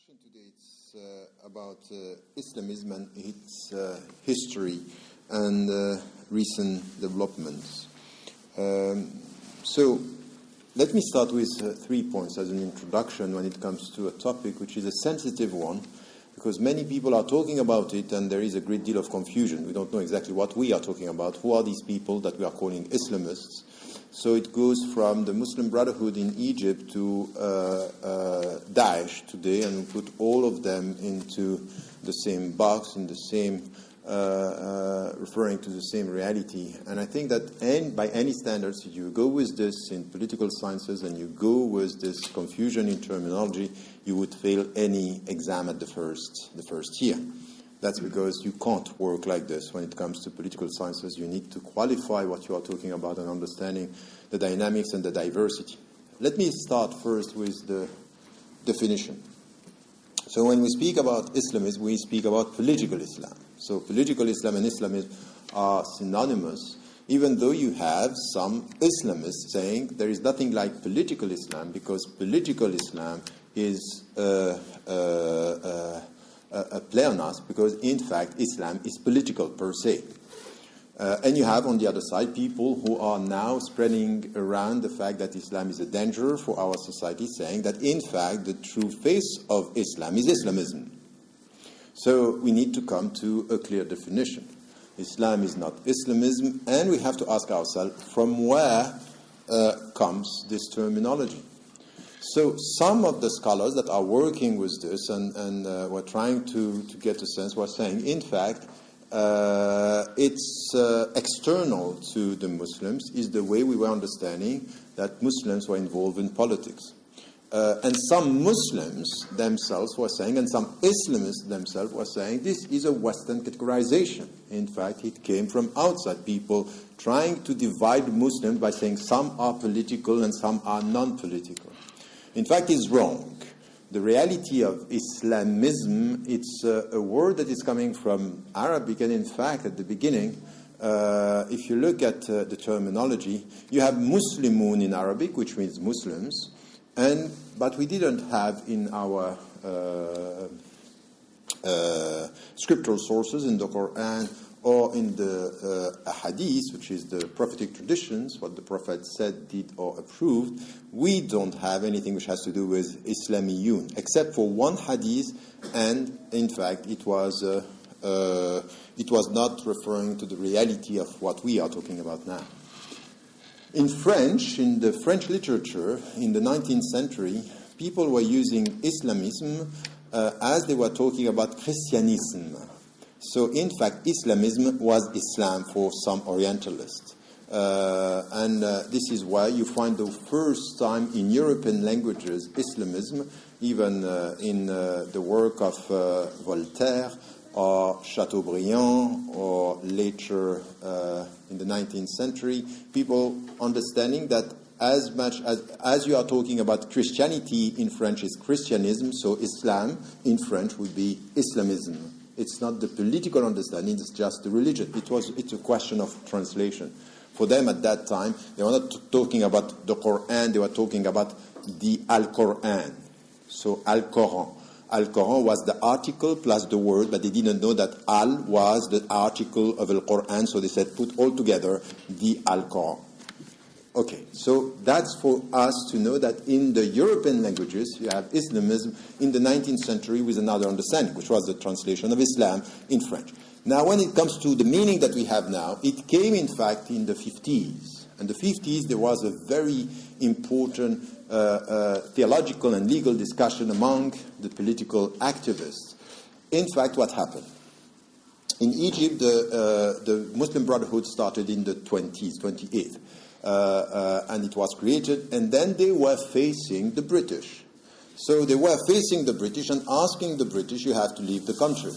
discussion today it's about Islamism and its history and recent developments. So let me start with 3 points as an introduction when it comes to a topic which is a sensitive one, because many people are talking about it and there is a great deal of confusion. We don't know exactly what we are talking about. Who are these people that we are calling Islamists? So it goes from the Muslim Brotherhood in Egypt to Daesh today, and we put all of them into the same box, in the same, referring to the same reality. And I think that by any standards, if you go with this in political sciences and you go with this confusion in terminology, you would fail any exam at the first year. That's because you can't work like this when it comes to political sciences. You need to qualify what you are talking about and understanding the dynamics and the diversity. Let me start first with the definition. So when we speak about Islamism, we speak about political Islam. So political Islam and Islamism are synonymous, even though you have some Islamists saying there is nothing like political Islam, because political Islam is a pleonasm, because in fact Islam is political per se. And you have on the other side people who are now spreading around the fact that Islam is a danger for our society, saying that in fact the true face of Islam is Islamism. So we need to come to a clear definition. Islam is not Islamism, and we have to ask ourselves from where comes this terminology. So some of the scholars that are working with this and were trying to get a sense were saying, in fact, it's external to the Muslims is the way we were understanding that Muslims were involved in politics. And some Muslims themselves were saying, and some Islamists themselves were saying, this is a Western categorization. In fact, it came from outside people trying to divide Muslims by saying some are political and some are non-political. In fact, it's wrong. The reality of Islamism, it's a word that is coming from Arabic, and in fact, at the beginning, if you look at the terminology, you have Muslimun in Arabic, which means Muslims, but we didn't have in our scriptural sources in the Quran or in the hadith, which is the prophetic traditions, what the Prophet said, did, or approved, we don't have anything which has to do with Islamiyun, except for one hadith, and in fact it was not referring to the reality of what we are talking about now. In French, in the French literature, in the 19th century, people were using Islamism as they were talking about Christianism. So, in fact, Islamism was Islam for some Orientalists. And this is why you find the first time in European languages Islamism, even in the work of Voltaire or Chateaubriand, or later in the 19th century, people understanding that as much as you are talking about Christianity in French is Christianism, so Islam in French would be Islamism. It's not the political understanding, it's just the religion. It's a question of translation. For them at that time, they were not talking about the Quran, they were talking about the Al-Quran. So Al-Quran. Al-Quran was the article plus the word, but they didn't know that Al was the article of Al-Quran, so they said put all together the Al-Quran. Okay, so that's for us to know that in the European languages, you have Islamism in the 19th century with another understanding, which was the translation of Islam in French. Now, when it comes to the meaning that we have now, it came, in fact, in the 50s. In the 50s, there was a very important theological and legal discussion among the political activists. In fact, what happened? In Egypt, the Muslim Brotherhood started in the 28th. And it was created, and then they were facing the British. So they were facing the British and asking the British, you have to leave the country.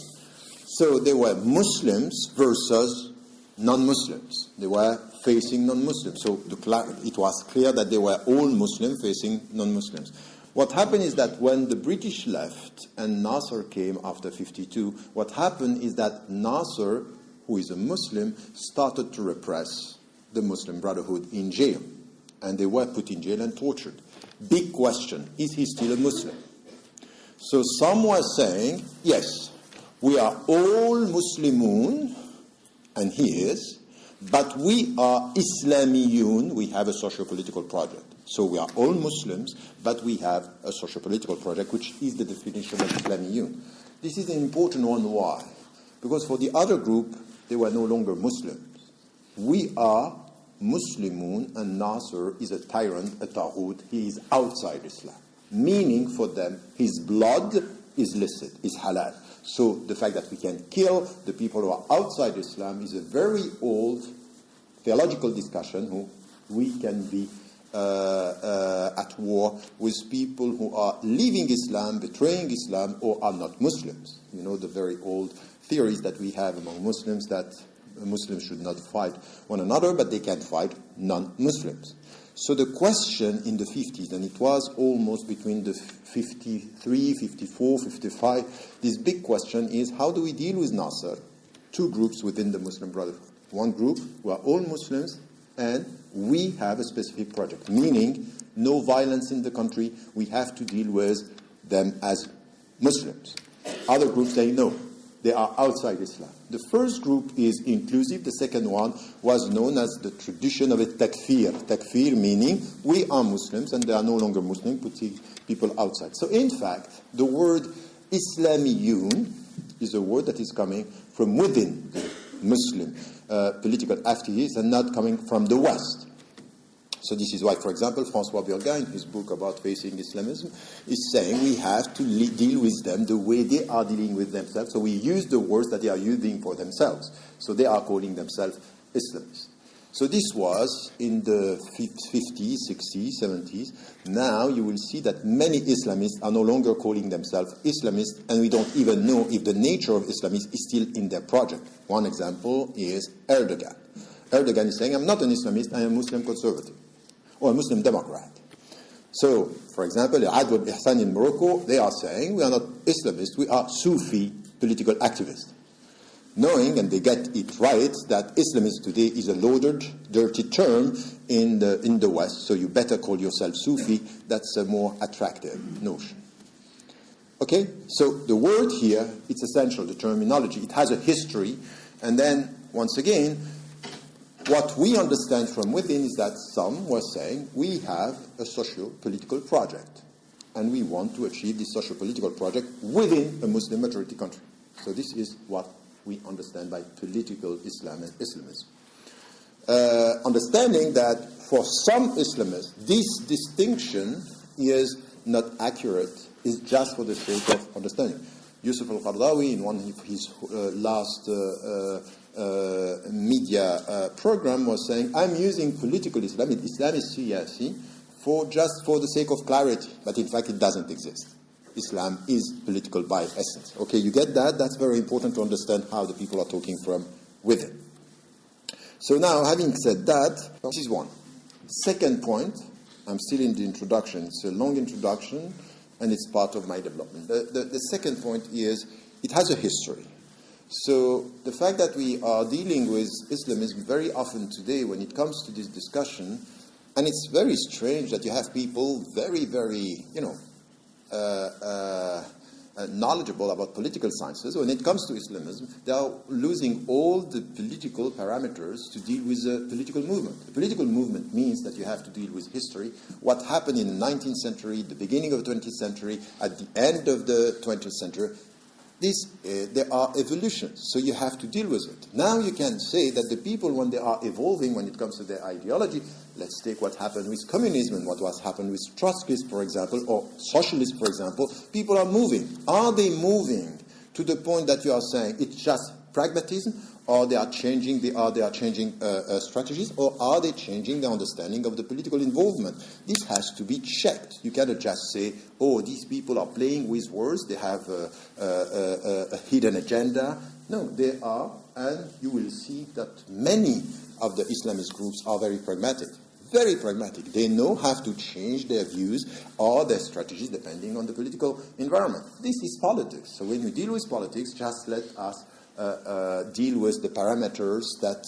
So they were Muslims versus non-Muslims. They were facing non-Muslims. So it was clear that they were all Muslims facing non-Muslims. What happened is that when the British left and Nasser came after 52, what happened is that Nasser, who is a Muslim, started to repress the Muslim Brotherhood in jail. And they were put in jail and tortured. Big question, is he still a Muslim? So some were saying, yes, we are all Muslimun, and he is, but we are Islamiyun, we have a socio-political project. So we are all Muslims, but we have a socio-political project, which is the definition of Islamiyun. This is an important one. Why? Because for the other group, they were no longer Muslims. We are Muslimun, and Nasser is a tyrant, a taghut. He is outside Islam. Meaning for them, his blood is licit, is halal. So the fact that we can kill the people who are outside Islam is a very old theological discussion who we can be at war with people who are leaving Islam, betraying Islam, or are not Muslims. You know, the very old theories that we have among Muslims that Muslims should not fight one another, but they can fight non-Muslims. So the question in the 50s, and it was almost between the 53, 54, 55, this big question is, how do we deal with Nasser? Two groups within the Muslim Brotherhood. One group who are all Muslims, and we have a specific project, meaning no violence in the country. We have to deal with them as Muslims. Other groups say no, they are outside Islam. The first group is inclusive. The second one was known as the tradition of a takfir. Takfir meaning we are Muslims and they are no longer Muslim, putting people outside. So in fact, the word Islamiyun is a word that is coming from within the Muslim political activities and not coming from the West. So this is why, for example, François Burga, in his book about facing Islamism, is saying we have to deal with them the way they are dealing with themselves. So we use the words that they are using for themselves. So they are calling themselves Islamists. So this was in the 50s, 60s, 70s. Now you will see that many Islamists are no longer calling themselves Islamists, and we don't even know if the nature of Islamists is still in their project. One example is Erdogan. Erdogan is saying, I'm not an Islamist, I am a Muslim conservative, or a Muslim Democrat. So, for example, Adwa Ihsan in Morocco, they are saying, we are not Islamists, we are Sufi political activists. Knowing, and they get it right, that Islamism today is a loaded, dirty term in the West, so you better call yourself Sufi. That's a more attractive notion. Okay? So the word here, it's essential, the terminology. It has a history, and then, once again, what we understand from within is that some were saying we have a socio-political project, and we want to achieve this socio-political project within a Muslim majority country. So this is what we understand by political Islam and Islamism. Understanding that for some Islamists, this distinction is not accurate, is just for the sake of understanding. Yusuf al-Qaradawi, in one of his last media program, was saying, I'm using political Islam, Islam is siyasi, just for the sake of clarity, but in fact it doesn't exist. Islam is political by essence. Okay, you get that? That's very important to understand how the people are talking from within. So now, having said that, this is one. Second point, I'm still in the introduction. It's a long introduction, and it's part of my development. The second point is, it has a history. So the fact that we are dealing with Islamism very often today when it comes to this discussion, and it's very strange that you have people very, very, knowledgeable about political sciences. When it comes to Islamism, they are losing all the political parameters to deal with a political movement. A political movement means that you have to deal with history, what happened in the 19th century, the beginning of the 20th century, at the end of the 20th century. There are evolutions, so you have to deal with it. Now you can say that the people, when they are evolving when it comes to their ideology, let's take what happened with communism and what was happened with Trotskyists, for example, or socialists, for example. People are moving. Are they moving to the point that you are saying it's just pragmatism, or they are changing strategies, or are they changing the understanding of the political involvement? This has to be checked. You cannot just say, oh, these people are playing with words, they have a hidden agenda. No, they are, and you will see that many of the Islamist groups are very pragmatic. Very pragmatic. They know how to change their views or their strategies depending on the political environment. This is politics. So when we deal with politics, just let us deal with the parameters that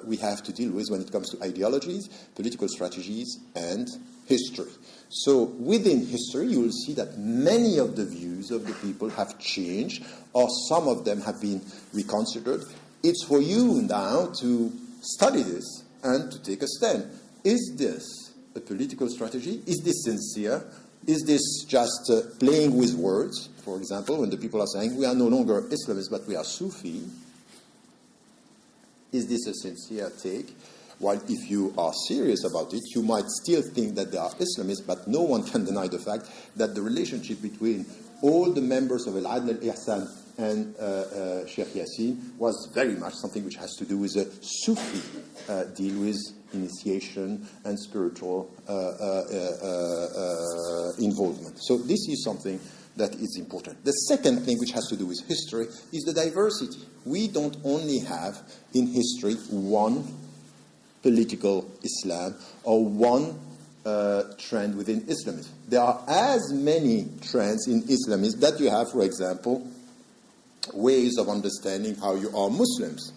we have to deal with when it comes to ideologies, political strategies, and history. So within history, you will see that many of the views of the people have changed, or some of them have been reconsidered. It's for you now to study this and to take a stand. Is this a political strategy? Is this sincere? Is this just playing with words? For example, when the people are saying, we are no longer Islamists, but we are Sufi. Is this a sincere take? While if you are serious about it, you might still think that they are Islamists, but no one can deny the fact that the relationship between all the members of Al-Adl al-Ihsan and Sheikh Yassin was very much something which has to do with a Sufi deal with initiation and spiritual involvement. So this is something that is important. The second thing which has to do with history is the diversity. We don't only have in history one political Islam or one trend within Islamism. There are as many trends in Islamism that you have, for example, ways of understanding how you are Muslims.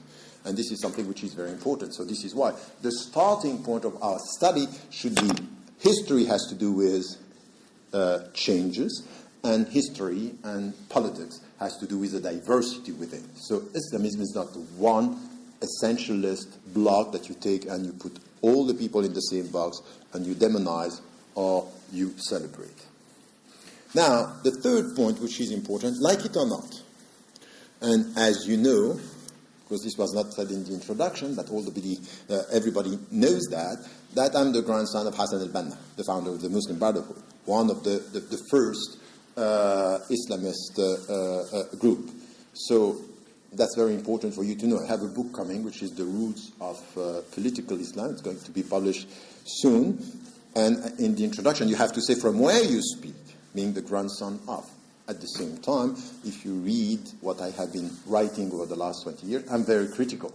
And this is something which is very important. So this is why the starting point of our study should be history has to do with changes, and history and politics has to do with the diversity within. So Islamism is not one essentialist block that you take and you put all the people in the same box and you demonize or you celebrate. Now, the third point, which is important, like it or not, and as you know, because this was not said in the introduction, but everybody knows that I'm the grandson of Hassan al-Banna, the founder of the Muslim Brotherhood, one of the first Islamist group. So that's very important for you to know. I have a book coming, which is The Roots of Political Islam. It's going to be published soon. And in the introduction, you have to say from where you speak, being the grandson of. At the same time, if you read what I have been writing over the last 20 years, I'm very critical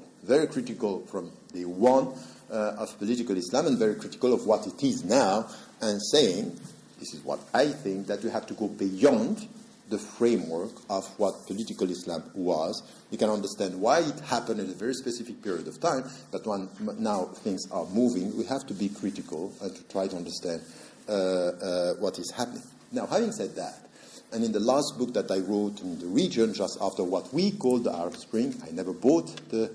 from the one of political Islam and very critical of what it is now, and saying, this is what I think, that you have to go beyond the framework of what political Islam was. You can understand why it happened in a very specific period of time, but when now things are moving, we have to be critical and to try to understand what is happening. Now, having said that, and in the last book that I wrote in the region, just after what we called the Arab Spring, I never bought the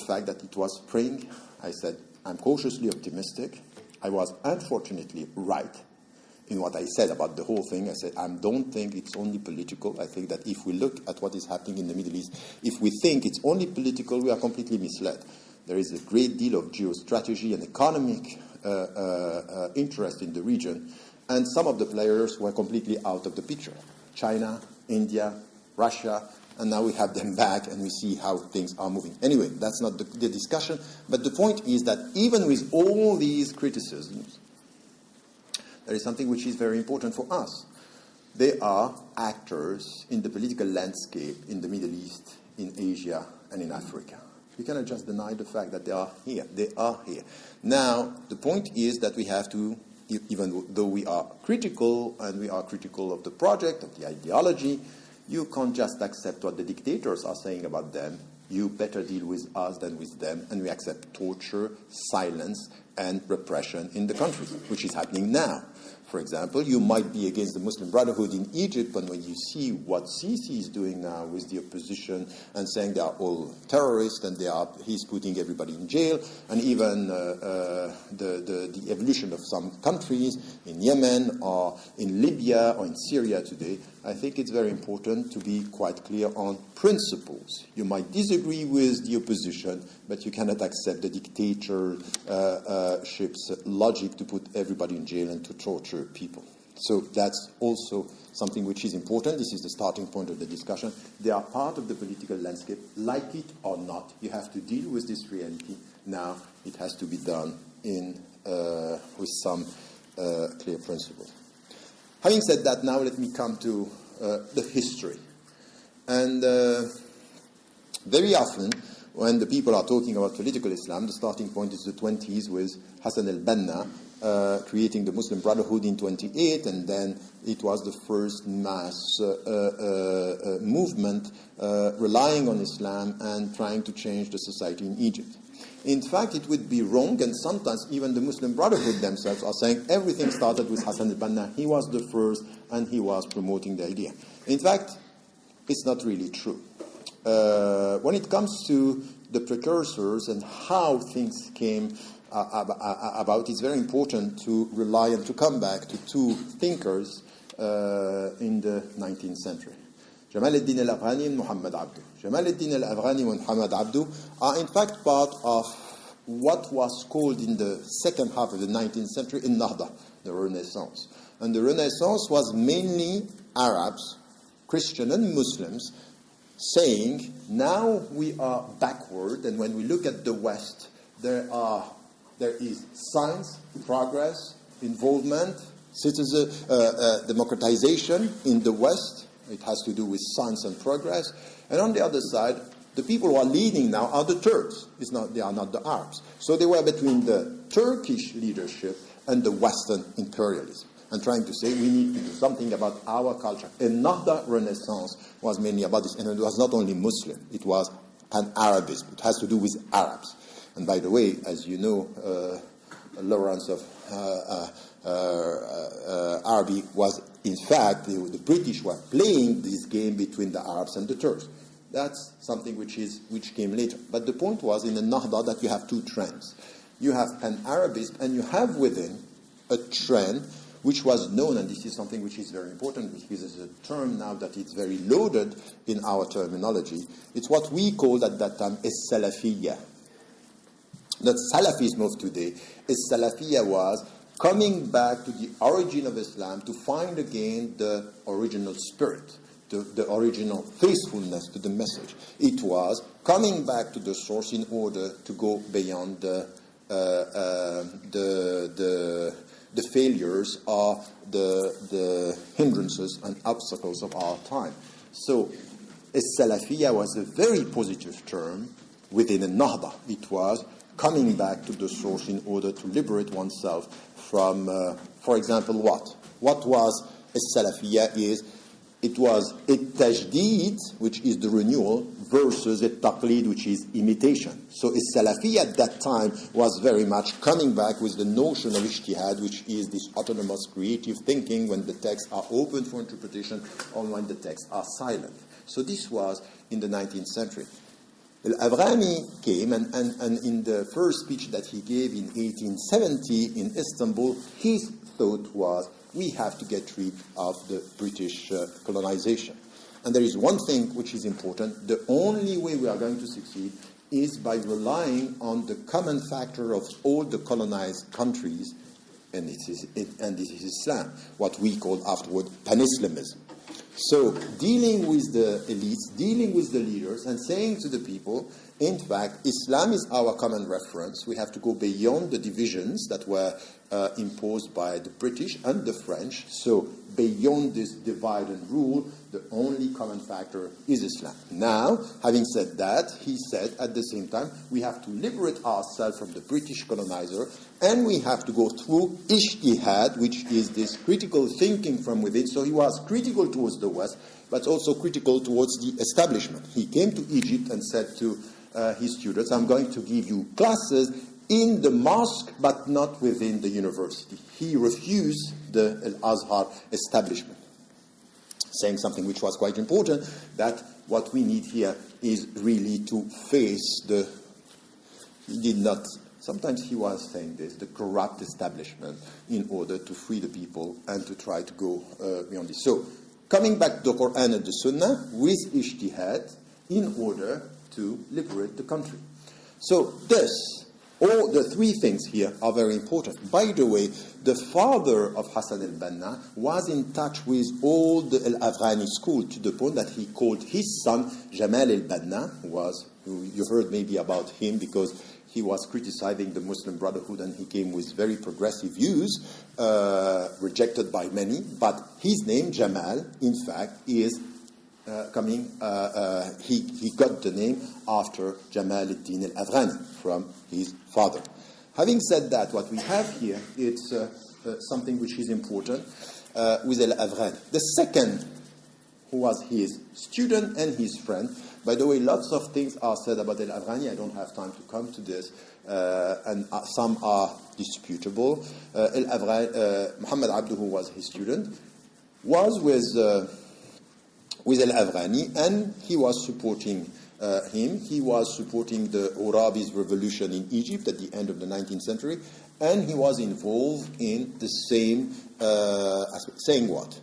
fact that it was spring. I said, I'm cautiously optimistic. I was unfortunately right in what I said about the whole thing. I said, I don't think it's only political. I think that if we look at what is happening in the Middle East, if we think it's only political, we are completely misled. There is a great deal of geostrategy and economic interest in the region. And some of the players were completely out of the picture. China, India, Russia, and now we have them back and we see how things are moving. Anyway, that's not the discussion. But the point is that even with all these criticisms, there is something which is very important for us. They are actors in the political landscape in the Middle East, in Asia, and in Africa. We cannot just deny the fact that they are here. They are here. Now, the point is that we have to, even though we are critical, and we are critical of the project, of the ideology, you can't just accept what the dictators are saying about them. You better deal with us than with them, and we accept torture, silence, and repression in the country, which is happening now. For example, you might be against the Muslim Brotherhood in Egypt, but when you see what Sisi is doing now with the opposition and saying they are all terrorists and he's putting everybody in jail, and even the evolution of some countries in Yemen or in Libya or in Syria today, I think it's very important to be quite clear on principles. You might disagree with the opposition, but you cannot accept the dictatorship's logic to put everybody in jail and to torture people. So that's also something which is important. This is the starting point of the discussion. They are part of the political landscape, like it or not. You have to deal with this reality. Now it has to be done with some clear principles. Having said that, now let me come to the history. And very often, when the people are talking about political Islam, the starting point is the 20s with Hassan al-Banna creating the Muslim Brotherhood in 28, and then it was the first mass movement relying on Islam and trying to change the society in Egypt. In fact, it would be wrong, and sometimes even the Muslim Brotherhood themselves are saying everything started with Hassan al-Banna. He was the first, and he was promoting the idea. In fact, it's not really true. When it comes to the precursors and how things came about, it's very important to rely and to come back to two thinkers in the 19th century. Jamal al-Din al-Afghani and Muhammad Abdu. Jamal al-Din al-Afghani and Muhammad Abdu are in fact part of what was called in the second half of the 19th century Nahda, the Renaissance. And the Renaissance was mainly Arabs, Christian and Muslims, saying, now we are backward, and when we look at the West, there is science, progress, involvement, citizen democratization in the West. It has to do with science and progress. And on the other side, the people who are leading now are the Turks. They are not the Arabs. So they were between the Turkish leadership and the Western imperialism, and trying to say we need to do something about our culture. Another Renaissance was mainly about this, and it was not only Muslim, it was Pan-Arabism. It has to do with Arabs. And by the way, as you know, Lawrence of Arabi was, in fact, the British were playing this game between the Arabs and the Turks. That's something which came later. But the point was in the Nahda that you have two trends. You have Pan-Arabism, and you have within a trend which was known, and this is something which is very important because it's a term now that it's very loaded in our terminology. It's what we called at that time Salafiyya. That Salafism of today is Salafiyya was coming back to the origin of Islam to find again the original spirit, the original faithfulness to the message. It was coming back to the source in order to go beyond the failures or the hindrances and obstacles of our time. So, Salafiyya was a very positive term within a Nahda. It was coming back to the source in order to liberate oneself from, for example, what? What was Salafiyya it was a tajdeed, which is the renewal, versus a taqlid, which is imitation. So a Salafiyya at that time was very much coming back with the notion of ijtihad, which is this autonomous creative thinking when the texts are open for interpretation or when the texts are silent. So this was in the 19th century. Al-Afghani came, and in the first speech that he gave in 1870 in Istanbul, his thought was, we have to get rid of the British colonization. And there is one thing which is important. The only way we are going to succeed is by relying on the common factor of all the colonized countries, and this is Islam, what we called afterward Pan-Islamism. So dealing with the elites, dealing with the leaders, and saying to the people, in fact, Islam is our common reference. We have to go beyond the divisions that were imposed by the British and the French. So beyond this divide and rule, the only common factor is Islam. Now, having said that, he said at the same time, we have to liberate ourselves from the British colonizer, and we have to go through ijtihad, which is this critical thinking from within. So he was critical towards the West, but also critical towards the establishment. He came to Egypt and said to his students, I'm going to give you classes in the mosque, but not within the university. He refused the Al-Azhar establishment, saying something which was quite important, that what we need here is really to face he did not, sometimes he was saying this, the corrupt establishment, in order to free the people and to try to go beyond this. So, coming back to the Quran and the Sunnah with ijtihad in order to liberate the country. So all the three things here are very important. By the way, the father of Hassan al-Banna was in touch with all the Al-Afghani school to the point that he called his son Jamal al-Banna, who you heard maybe about him because he was criticizing the Muslim Brotherhood and he came with very progressive views, rejected by many. But his name, Jamal, in fact, is he got the name after Jamal al-Din al-Afghani from his father. Having said that, what we have here, it's something which is important with al-Afghani. The second who was his student and his friend. By the way, lots of things are said about Al-Afghani. I don't have time to come to this, and some are disputable. Muhammad Abdu, who was his student, was with Al-Afghani, and he was supporting him. He was supporting the Urabi's revolution in Egypt at the end of the 19th century, and he was involved in the same aspect. Saying what?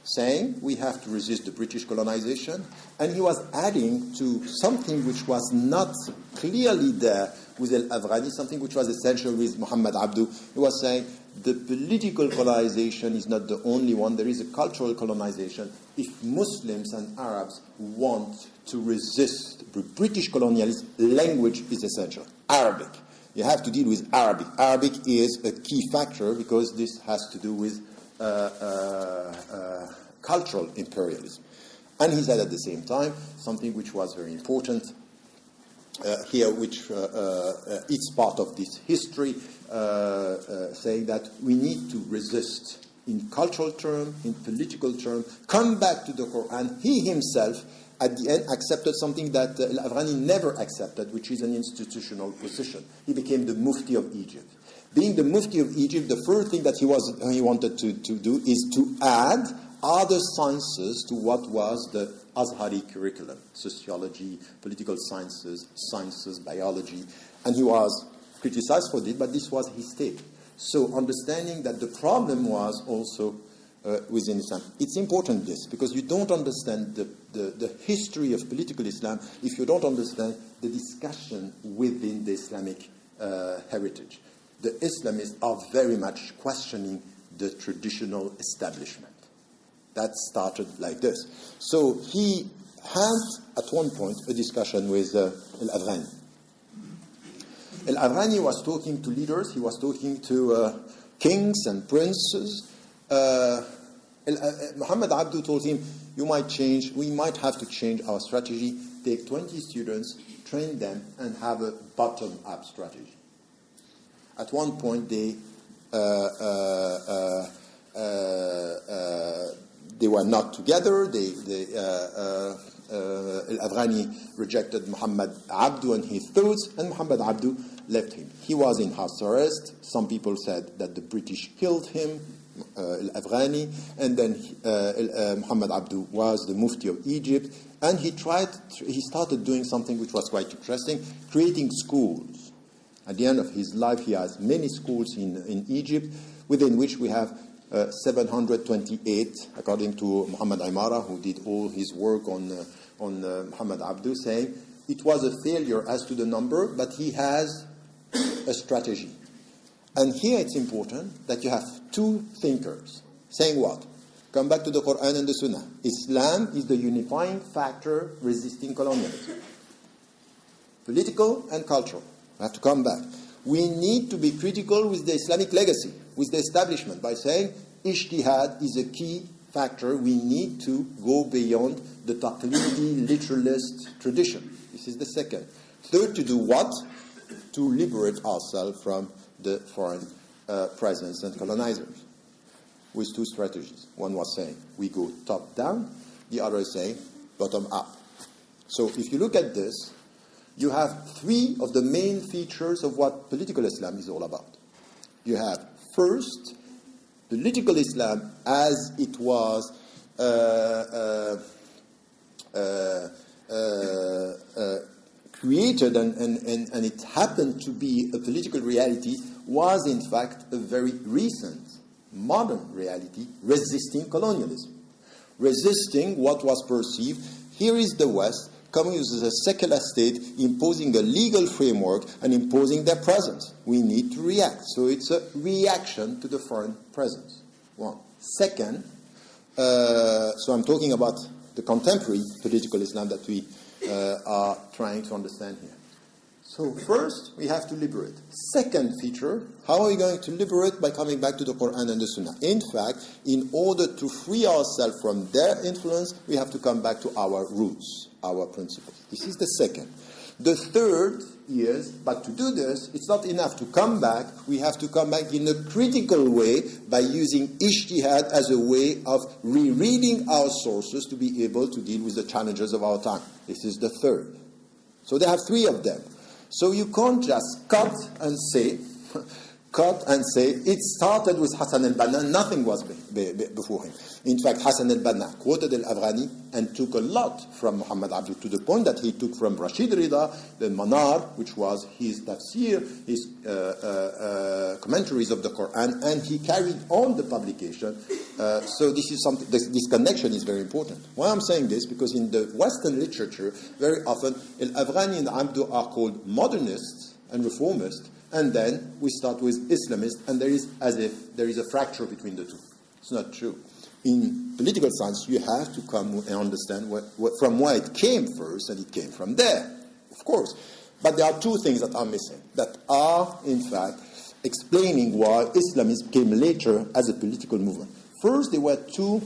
Saying we have to resist the British colonization, and he was adding to something which was not clearly there with Al-Afghani, something which was essential with Muhammad Abdu. He was saying the political colonization is not the only one. There is a cultural colonization. If Muslims and Arabs want to resist the British colonialism, language is essential. Arabic. You have to deal with Arabic. Arabic is a key factor because this has to do with cultural imperialism. And he said at the same time something which was very important here, which it's part of this history, saying that we need to resist in cultural terms, in political terms, come back to the Quran. He himself, at the end, accepted something that Al-Afghani never accepted, which is an institutional position. He became the Mufti of Egypt. Being the Mufti of Egypt, the first thing that he wanted to do is to add other sciences to what was the Azhari curriculum: sociology, political sciences, biology. And he was criticized for it, but this was his take. So understanding that the problem was also within Islam. It's important, this, because you don't understand the history of political Islam if you don't understand the discussion within the Islamic heritage. The Islamists are very much questioning the traditional establishment. That started like this. So he had, at one point, a discussion with Al-Afghani. Al-Afghani was talking to leaders. He was talking to kings and princes. Muhammad Abdu told him, we might have to change our strategy, take 20 students, train them, and have a bottom-up strategy. At one point, they were not together. Al-Afghani rejected Muhammad Abdu and his thoughts, and Muhammad Abdu left him. He was in house arrest. Some people said that the British killed him, Al-Afghani, and then Muhammad Abdu was the Mufti of Egypt, and he started doing something which was quite interesting, creating schools. At the end of his life, he has many schools in Egypt, within which we have 728, according to Muhammad Imara, who did all his work on Muhammad Abdu, saying it was a failure as to the number, but he has a strategy. And here it's important that you have two thinkers saying what? Come back to the Quran and the Sunnah. Islam is the unifying factor resisting colonialism. Political and cultural. We have to come back. We need to be critical with the Islamic legacy, with the establishment, by saying ijtihad is a key factor. We need to go beyond the taqlidi, literalist tradition. This is the second. Third, to do what? To liberate ourselves from the foreign presence and colonizers, with two strategies. One was saying we go top down, the other is saying bottom up. So if you look at this, you have three of the main features of what political Islam is all about. You have, first, political Islam as it was created and it happened to be a political reality, was in fact a very recent, modern reality, resisting colonialism, resisting what was perceived. Here is the West coming as a secular state, imposing a legal framework and imposing their presence. We need to react. So it's a reaction to the foreign presence. One. Second, so I'm talking about the contemporary political Islam that we are trying to understand here. So first, we have to liberate. Second feature, how are we going to liberate? By coming back to the Quran and the Sunnah. In fact, in order to free ourselves from their influence, we have to come back to our roots, our principles. This is the second. The third is, but to do this, it's not enough to come back. We have to come back in a critical way by using ijtihad as a way of rereading our sources to be able to deal with the challenges of our time. This is the third. So they have three of them. So you can't just cut and say, it started with Hassan al-Banna, nothing was before him. In fact, Hassan al-Banna quoted al-Afghani and took a lot from Muhammad Abdu, to the point that he took from Rashid Rida, the Manar, which was his tafsir, his commentaries of the Quran, and he carried on the publication. So this is something, this connection is very important. Why I'm saying this? Because in the Western literature, very often, al-Afghani and Abdu are called modernists and reformists, and then we start with Islamists, and there is as if there is a fracture between the two. It's not true. In political science, you have to come and understand from where it came first, and it came from there, of course. But there are two things that are missing, that are, in fact, explaining why Islamism came later as a political movement. First, there were two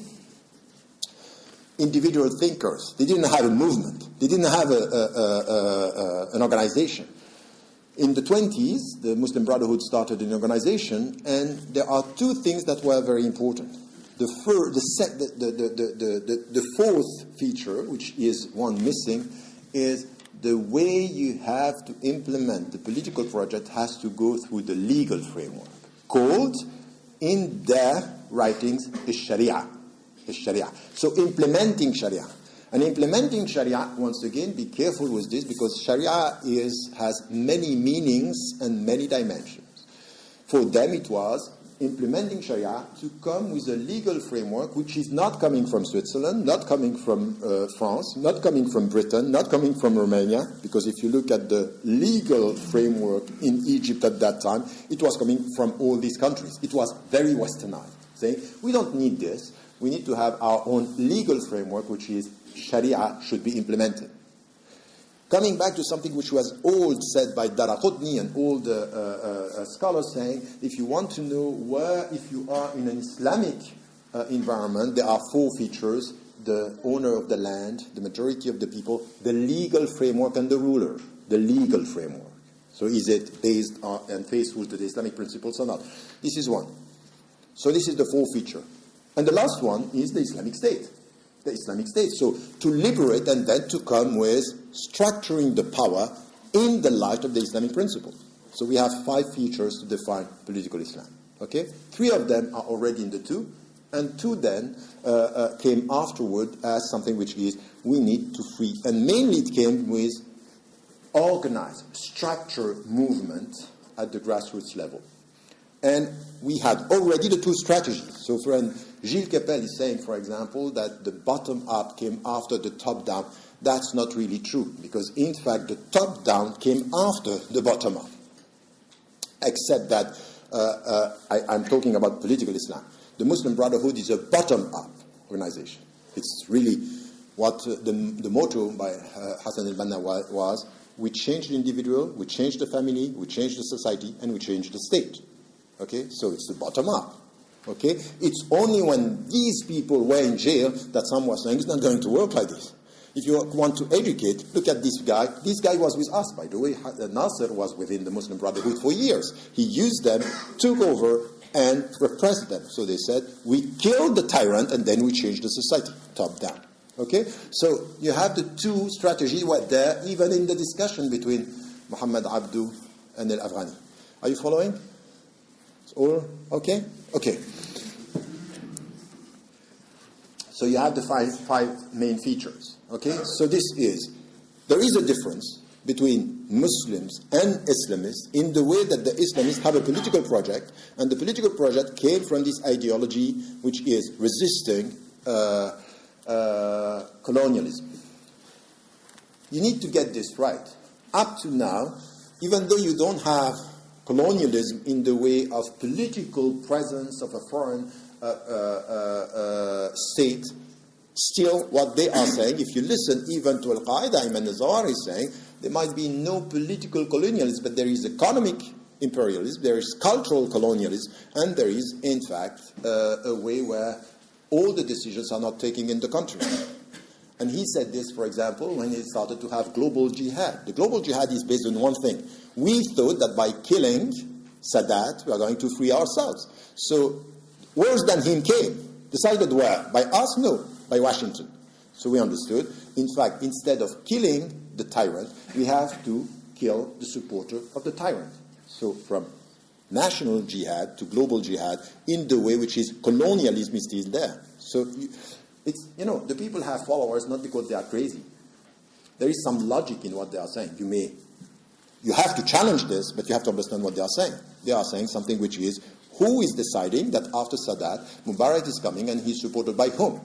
individual thinkers. They didn't have a movement. They didn't have an organization. In the 20s, the Muslim Brotherhood started an organization, and there are two things that were very important. The fourth feature, which is one missing, is the way you have to implement the political project has to go through the legal framework, called, in their writings, Sharia. So implementing Sharia. And implementing Sharia, once again, be careful with this, because Sharia has many meanings and many dimensions. For them it was implementing Sharia to come with a legal framework which is not coming from Switzerland, not coming from France, not coming from Britain, not coming from Romania, because if you look at the legal framework in Egypt at that time, it was coming from all these countries. It was very westernized, saying, we don't need this. We need to have our own legal framework, which is Sharia should be implemented. Coming back to something which was old said by Daraqutni and all the scholars saying, if you want to know where, if you are in an Islamic environment, there are four features: the owner of the land, the majority of the people, the legal framework, and the ruler. The legal framework. So is it based on and faithful to the Islamic principles or not? This is one. So this is the fourth feature. And the last one is the Islamic State. The Islamic State. So to liberate and then to come with structuring the power in the light of the Islamic principle. So we have 5 features to define political Islam. Okay? 3 of them are already in the 2, and 2 then came afterward as something which is we need to free. And mainly it came with organized, structured movement at the grassroots level. And we had already the 2 strategies. So friend Gilles Kepel is saying, for example, that the bottom-up came after the top-down. That's not really true, because in fact the top-down came after the bottom-up. Except that I'm talking about political Islam. The Muslim Brotherhood is a bottom-up organization. It's really what the motto by Hassan al-Banna was, we change the individual, we change the family, we change the society, and we change the state. Okay, so it's the bottom-up. Okay, it's only when these people were in jail that some were saying it's not going to work like this. If you want to educate, look at this guy. This guy was with us, by the way. Nasser was within the Muslim Brotherhood for years. He used them, took over, and repressed them. So they said, we killed the tyrant, and then we changed the society, top down. Okay, so you have the 2 strategies were there, even in the discussion between Muhammad Abdu and al-Afghani. Are you following? All okay? Okay. So you have the five main features. Okay? So there is a difference between Muslims and Islamists in the way that the Islamists have a political project, and the political project came from this ideology which is resisting colonialism. You need to get this right. Up to now, even though you don't have colonialism in the way of political presence of a foreign state, still what they are saying, if you listen even to Al-Qaeda, Ayman Nazar is saying, there might be no political colonialism, but there is economic imperialism, there is cultural colonialism, and there is, in fact, a way where all the decisions are not taken in the country. And he said this, for example, when he started to have global jihad. The global jihad is based on one thing. We thought that by killing Sadat, we are going to free ourselves. So worse than him came. Decided where? By us? No, by Washington. So we understood, in fact, instead of killing the tyrant, we have to kill the supporter of the tyrant. So from national jihad to global jihad in the way which is colonialism is still there. So it's, the people have followers not because they are crazy. There is some logic in what they are saying. You have to challenge this, but you have to understand what they are saying. They are saying something which is, who is deciding that after Sadat, Mubarak is coming and he's supported by whom?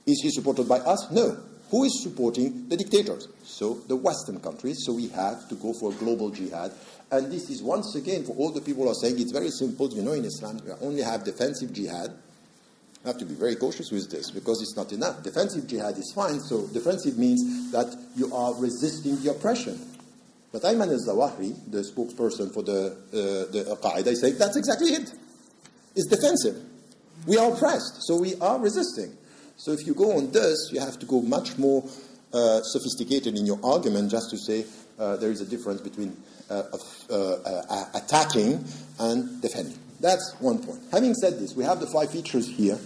Is he supported by us? No. Who is supporting the dictators? So the Western countries. So we have to go for global jihad. And this is once again, for all the people who are saying it's very simple, in Islam, we only have defensive jihad. You have to be very cautious with this because it's not enough. Defensive jihad is fine. So defensive means that you are resisting the oppression. But Ayman al-Zawahri, the spokesperson for the Al-Qaeda, is saying that's exactly it. It's defensive. We are oppressed, so we are resisting. So if you go on this, you have to go much more sophisticated in your argument just to say there is a difference between attacking and defending. That's one point. Having said this, we have the 5 features here,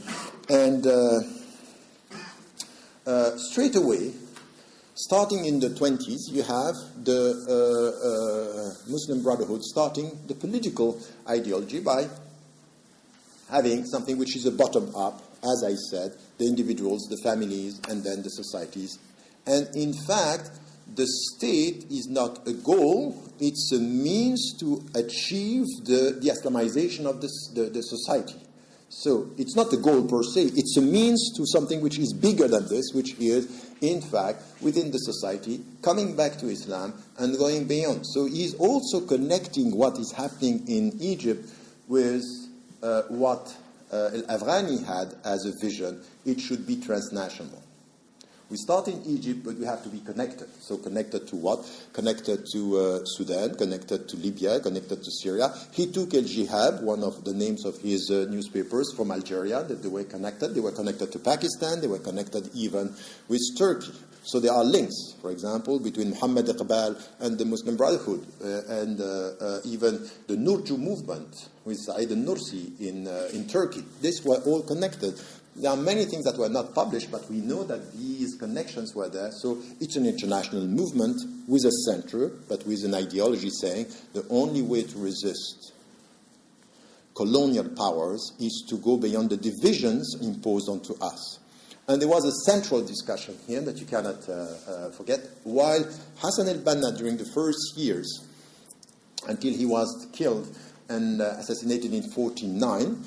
and straight away, starting in the 20s, you have the Muslim Brotherhood starting the political ideology by having something which is a bottom-up, as I said, the individuals, the families, and then the societies. And in fact, the state is not a goal, it's a means to achieve the Islamization of the society. So it's not a goal per se, it's a means to something which is bigger than this, which is, in fact, within the society, coming back to Islam and going beyond. So he's also connecting what is happening in Egypt with what Al-Afghani had as a vision. It should be transnational. We start in Egypt, but we have to be connected. So connected to what? Connected to Sudan, connected to Libya, connected to Syria. He took El-Jihad, one of the names of his newspapers, from Algeria, that they were connected. They were connected to Pakistan. They were connected even with Turkey. So there are links, for example, between Muhammad Iqbal and the Muslim Brotherhood, and even the Nurju movement with Said al-Nursi in Turkey. These were all connected. There are many things that were not published, but we know that these connections were there. So it's an international movement with a center, but with an ideology saying the only way to resist colonial powers is to go beyond the divisions imposed onto us. And there was a central discussion here that you cannot forget. While Hassan al-Banna, during the first years, until he was killed and assassinated in 1949,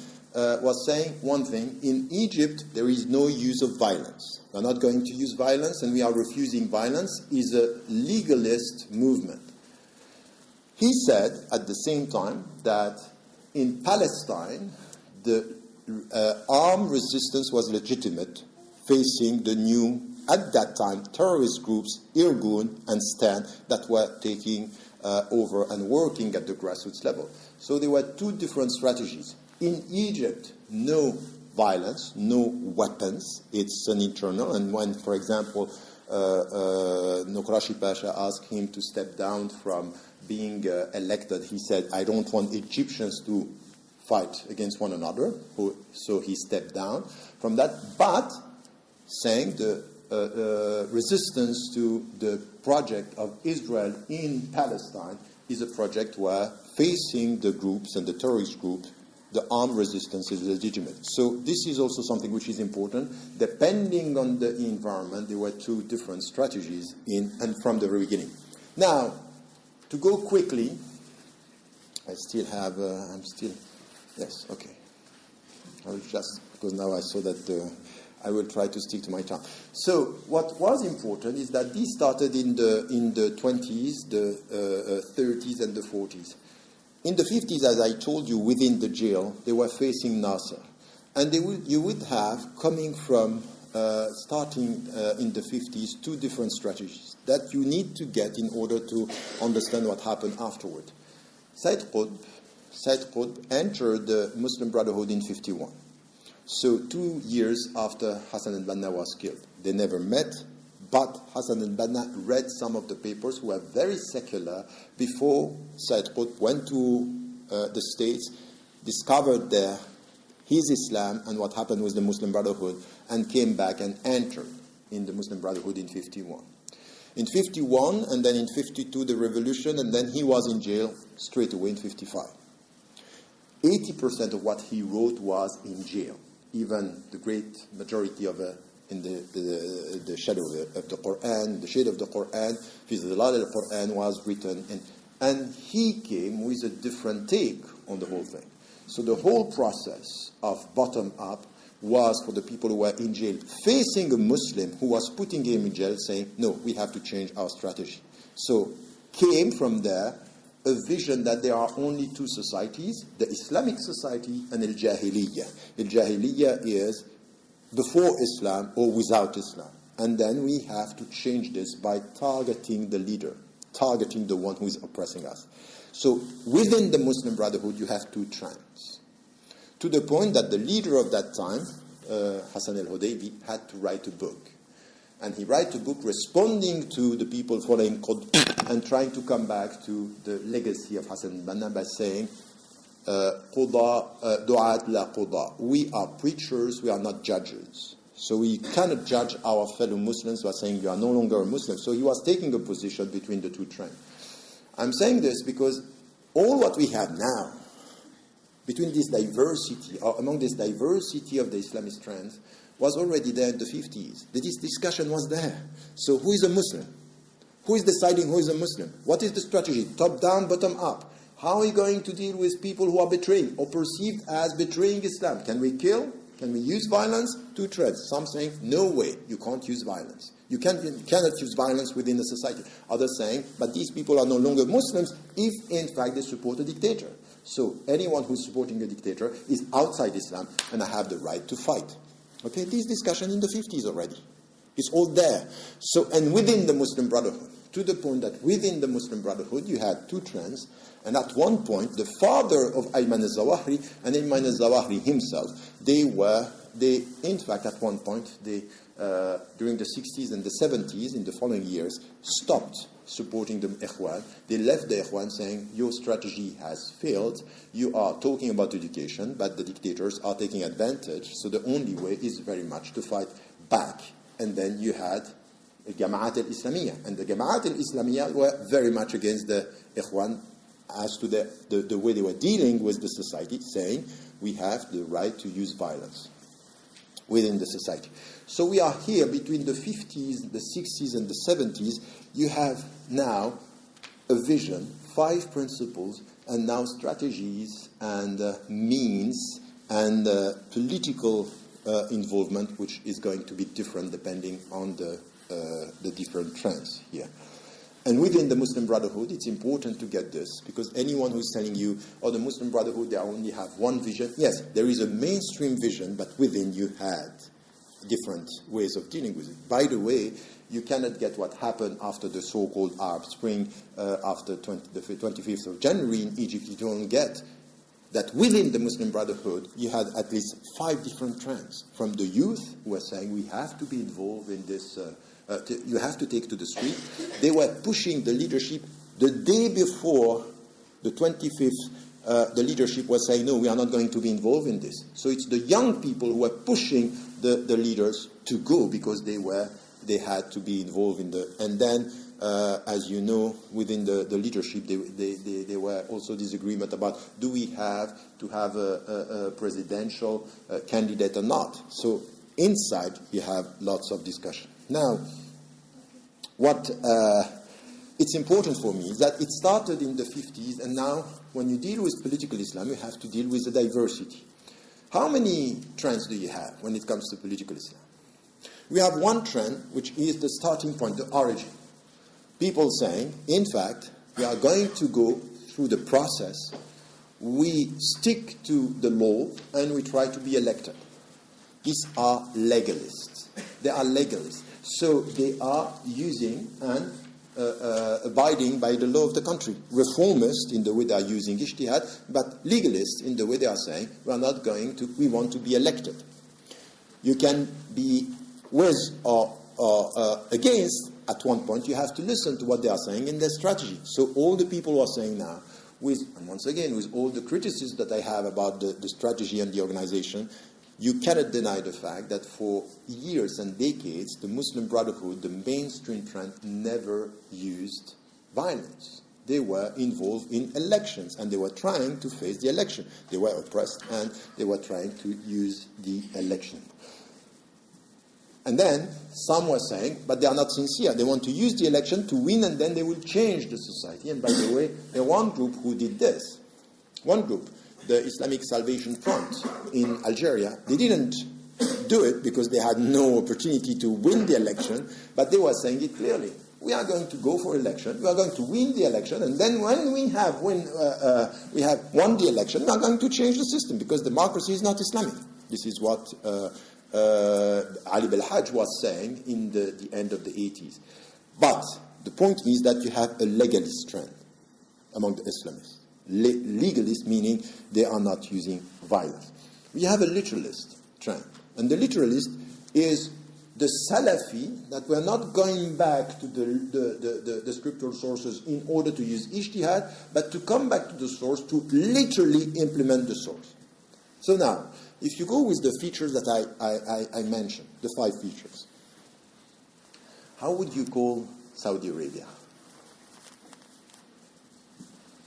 was saying one thing: in Egypt there is no use of violence. We are not going to use violence, and we are refusing violence. Is a legalist movement. He said at the same time that in Palestine the armed resistance was legitimate, facing the new, at that time, terrorist groups, Irgun and Stan, that were taking over and working at the grassroots level. So there were 2 different strategies. In Egypt, no violence, no weapons. It's an internal. And when, for example, Nokrashi Pasha asked him to step down from being elected, he said, I don't want Egyptians to fight against one another. So he stepped down from that. But saying the resistance to the project of Israel in Palestine is a project where facing the groups and the terrorist groups, the armed resistance is legitimate. So this is also something which is important. Depending on the environment, there were 2 different strategies and from the very beginning. Now, to go quickly, I still have, yes, okay. I will just, because now I saw that I will try to stick to my time. So what was important is that these started in the 20s, the 30s, and the 40s. In the 50s, as I told you, within the jail, they were facing Nasser. And you would have, coming from starting in the 50s, 2 different strategies that you need to get in order to understand what happened afterward. Said Qutb entered the Muslim Brotherhood in 51. So 2 years after Hassan al-Banna was killed. They never met, but Hassan al-Banna read some of the papers who were very secular before Said Qutb went to the States, discovered there his Islam and what happened with the Muslim Brotherhood, and came back and entered in the Muslim Brotherhood in 51. In 51, and then in 52, the revolution, and then he was in jail straight away in 55. 80% of what he wrote was in jail. Even the great majority of in the shadow of the Quran, the shade of the Quran, fi zilal al-Quran was written in. And he came with a different take on the whole thing. So the whole process of bottom-up was for the people who were in jail, facing a Muslim who was putting him in jail, saying, no, we have to change our strategy. So came from there a vision that there are only two societies, the Islamic society and al-Jahiliyyah. Al-Jahiliyyah is before Islam or without Islam. And then we have to change this by targeting the leader, targeting the one who is oppressing us. So within the Muslim Brotherhood, you have two trends. To the point that the leader of that time, Hassan al-Hudaybi, had to write a book. And he wrote a book responding to the people following Qutb and trying to come back to the legacy of Hassan al-Banna by saying, du'at la quda. We are preachers, we are not judges. So we cannot judge our fellow Muslims by saying you are no longer a Muslim. So he was taking a position between the two trends. I'm saying this because all what we have now, between this diversity, or among this diversity of the Islamist trends, was already there in the 50s. This discussion was there. So who is a Muslim? Who is deciding who is a Muslim? What is the strategy? Top down, bottom up. How are we going to deal with people who are betraying or perceived as betraying Islam? Can we kill? Can we use violence? Two trends. Some saying, no way, you can't use violence. You cannot use violence within the society. Others saying, but these people are no longer Muslims if in fact they support a dictator. So anyone who's supporting a dictator is outside Islam and I have the right to fight. Okay, this discussion in the 50s already. It's all there. So, and within the Muslim Brotherhood, to the point that within the Muslim Brotherhood you had two trends, and at one point the father of Ayman al-Zawahiri and Ayman al-Zawahiri himself, in fact at one point, during the 60s and the 70s, in the following years, stopped supporting the Ikhwan. They left the Ikhwan saying, your strategy has failed, you are talking about education, but the dictators are taking advantage, so the only way is very much to fight back. And then you had Jama'at al-Islamiyah, and the Jama'at al-Islamiyah were very much against the Ikhwan as to the way they were dealing with the society, saying, we have the right to use violence within the society. So we are here between the 50s, the 60s, and the 70s. You have now a vision, 5 principles, and now strategies and means and political involvement, which is going to be different depending on the different trends here. And within the Muslim Brotherhood, it's important to get this, because anyone who's telling you, oh, the Muslim Brotherhood, they only have one vision. Yes, there is a mainstream vision, but within you had different ways of dealing with it. By the way, you cannot get what happened after the so-called Arab Spring, after the 25th of January in Egypt. You don't get that within the Muslim Brotherhood, you had at least 5 different trends. From the youth, who were saying, we have to be involved in this, you have to take to the street. They were pushing the leadership. The day before the 25th, the leadership was saying, no, we are not going to be involved in this. So it's the young people who were pushing the leaders to go, because they had to be involved in the... And then, as you know, within the leadership, there were also disagreement about, do we have to have a presidential candidate or not? So inside, you have lots of discussion. Now, what it's important for me is that it started in the 50s, and now when you deal with political Islam, you have to deal with the diversity. How many trends do you have when it comes to political Islam? We have one trend, which is the starting point, the origin. People saying, in fact, we are going to go through the process, we stick to the law, and we try to be elected. These are legalists. They are legalists. So they are using and abiding by the law of the country. Reformists in the way they are using ijtihad, but legalists in the way they are saying, we want to be elected. You can be with or against. At one point, you have to listen to what they are saying in their strategy. So all the people who are saying now, and once again, with all the criticism that I have about the strategy and the organization, you cannot deny the fact that for years and decades, the Muslim Brotherhood, the mainstream trend, never used violence. They were involved in elections, and they were trying to face the election. They were oppressed, and they were trying to use the election. And then some were saying, but they are not sincere. They want to use the election to win, and then they will change the society. And by the way, there was one group who did this. One group, the Islamic Salvation Front in Algeria, they didn't do it because they had no opportunity to win the election, but they were saying it clearly. We are going to go for election. We are going to win the election, and then when we have won the election, we are going to change the system because democracy is not Islamic. This is what Ali Belhaj was saying in the end of the 80s. But the point is that you have a legalist trend among the Islamists. Legalist meaning they are not using violence. We have a literalist trend, and the literalist is the Salafi that we're not going back to the scriptural sources in order to use ijtihad, but to come back to the source to literally implement the source. So now, if you go with the features that I mentioned, the 5 features, how would you call Saudi Arabia?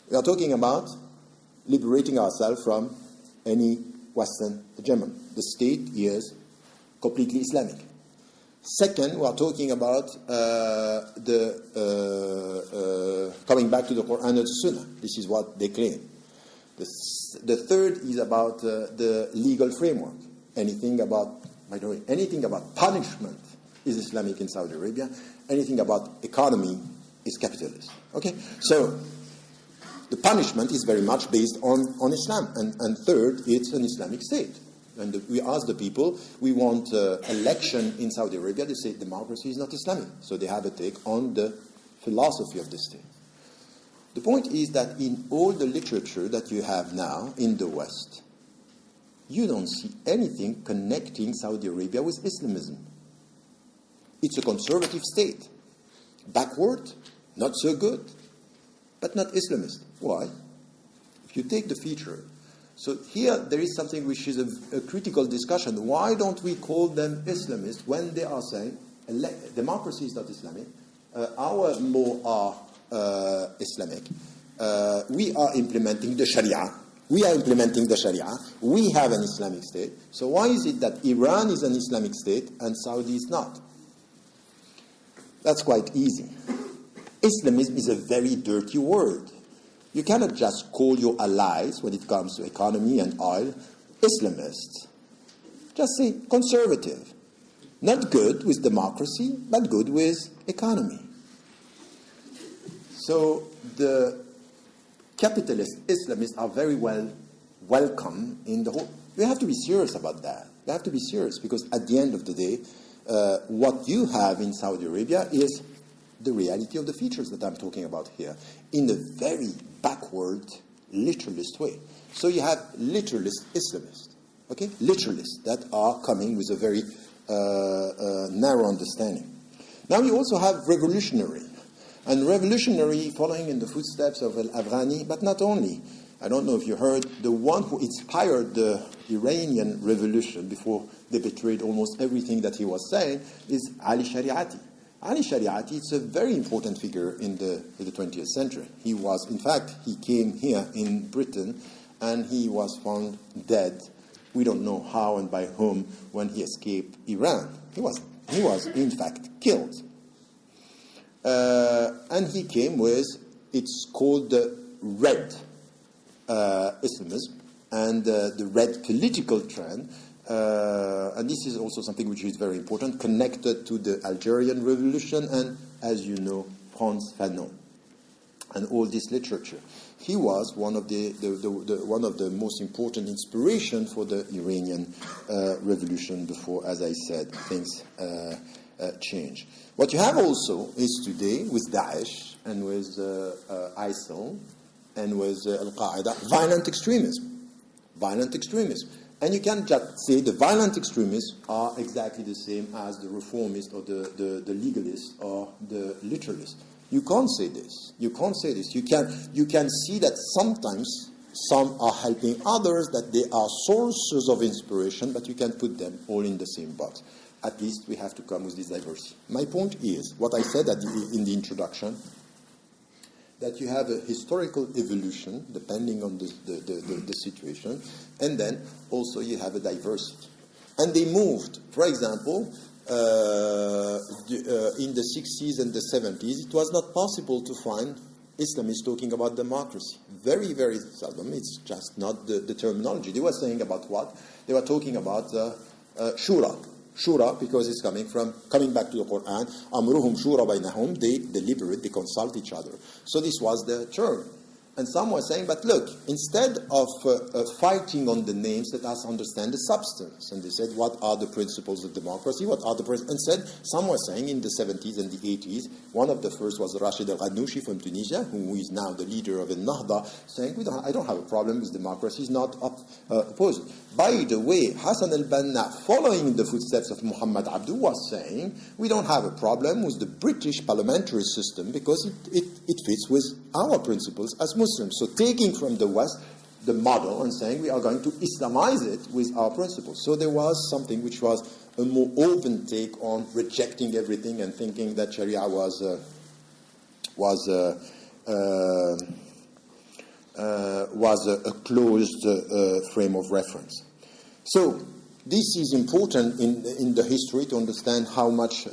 We are talking about liberating ourselves from any Western hegemony. The state is completely Islamic. Second, we are talking about coming back to the Quran and the Sunnah. This is what they claim. The third is about the legal framework. Anything about punishment is Islamic in Saudi Arabia. Anything about economy is capitalist. Okay? So the punishment is very much based on Islam. And third, it's an Islamic state. And we ask the people, we want election in Saudi Arabia. They say democracy is not Islamic. So they have a take on the philosophy of the state. The point is that in all the literature that you have now in the West, you don't see anything connecting Saudi Arabia with Islamism. It's a conservative state. Backward, not so good, but not Islamist. Why? If you take the feature, so here there is something which is a critical discussion. Why don't we call them Islamists when they are saying democracy is not Islamic, our law are Islamic, we are implementing the Sharia, we have an Islamic state, so why is it that Iran is an Islamic state and Saudi is not? That's quite easy. Islamism is a very dirty word. You cannot just call your allies, when it comes to economy and oil, Islamists. Just say conservative. Not good with democracy, but good with economy. So the capitalist Islamists are very welcome in the whole. We have to be serious about that. We have to be serious because at the end of the day, what you have in Saudi Arabia is the reality of the features that I'm talking about here in a very backward, literalist way. So you have literalist Islamists, okay? Literalists that are coming with a very narrow understanding. Now you also have revolutionary. And revolutionary following in the footsteps of Al-Afghani, but not only. I don't know if you heard, the one who inspired the Iranian revolution before they betrayed almost everything that he was saying is Ali Shariati. Ali Shariati is a very important figure in the 20th century. He was, in fact, he came here in Britain and he was found dead. We don't know how and by whom when he escaped Iran. He was in fact killed. And he came with, it's called the Red Islamism and the Red political trend. And this is also something which is very important, connected to the Algerian Revolution and, as you know, Frantz Fanon and all this literature. He was one of the most important inspiration for the Iranian revolution before, as I said, things change. What you have also is today with Daesh and with ISIL and with Al-Qaeda, violent extremism. And you can't just say the violent extremists are exactly the same as the reformists or the legalists or the literalists. You can't say this. You can't say this. You can see that sometimes some are helping others, that they are sources of inspiration, but you can't put them all in the same box. At least we have to come with this diversity. My point is, what I said in the introduction, that you have a historical evolution depending on the situation, and then also you have a diversity. And they moved, for example, in the 60s and the 70s, it was not possible to find Islamists talking about democracy. Very, very seldom. It's just not the terminology. They were saying about what? They were talking about shura. Shura, because it's coming back to the Quran, amruhum shura bainahum, they deliberate, they consult each other. So this was the term. And some were saying, but look, instead of fighting on the names, let us understand the substance. And they said, what are the principles of democracy? What are the and said, some were saying in the 70s and the 80s, one of the first was Rashid al-Ghannouchi from Tunisia, who is now the leader of al-Nahda, saying, I don't have a problem with democracy, it's not opposed. By the way, Hassan al-Banna, following the footsteps of Muhammad Abdu, was saying, we don't have a problem with the British parliamentary system because it fits with our principles as Muslims. So taking from the West the model and saying we are going to Islamize it with our principles. So there was something which was a more open take on rejecting everything and thinking that Sharia was a closed frame of reference. So this is important in the history to understand how much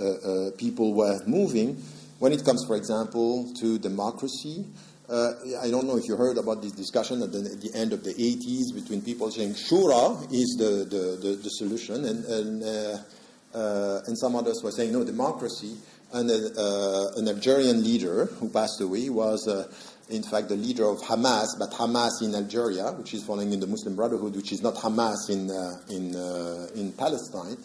people were moving. When it comes, for example, to democracy, I don't know if you heard about this discussion at the end of the 80s between people saying Shura is the solution, and some others were saying no, democracy. And an Algerian leader who passed away was, in fact, the leader of Hamas, but Hamas in Algeria, which is following in the Muslim Brotherhood, which is not Hamas in Palestine.